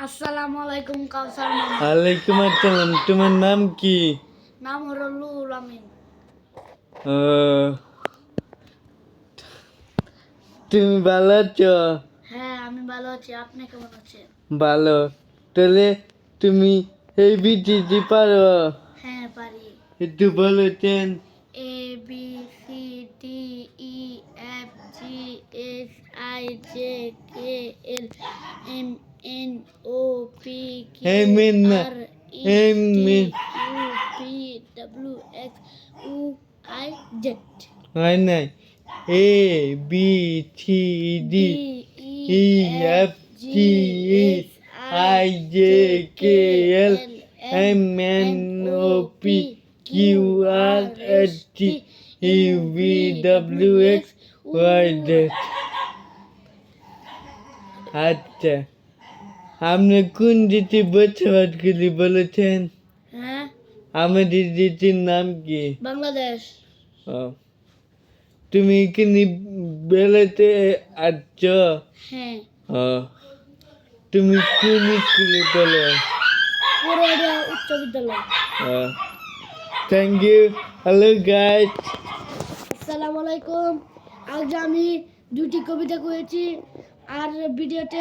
আসসালামু আলাইকুম কাউসার মামা। ওয়ালাইকুম আসসালাম। তোমার নাম কি? নাম হলো নুরুল আমিন। ও, তুমি ভালো আছো? হ্যাঁ, আমি ভালো আছি। আপনি কেমন আছেন? ভালো। তাহলে তুমি ABCD পারো? হ্যাঁ, পারি। একটু বলেছেন। A B C D E F G H I J K L M N O P Q M না, R E M T U P W X U I Z. হয় নাই। ABCD D E F EFG G H I J K IJKL L M N O P Q R S MNOPQRST T U V W X UVWXYZ। আচ্ছা, আপনি কোন দেশে বসবাস করি বলেছেন? হ্যাঁ, আমাদের দেশের নাম কি? বাংলাদেশ। ও, তুমি এখানে বেড়াতে আসছো? হ্যাঁ, ও, তুমি কোন স্কুলে পড়ো? পুরুলিয়া উচ্চ বিদ্যালয়। Thank you. Hello guys. আসসালামু আলাইকুম। আজ আমি দুটি কবিতা করেছি আর ভিডিওতে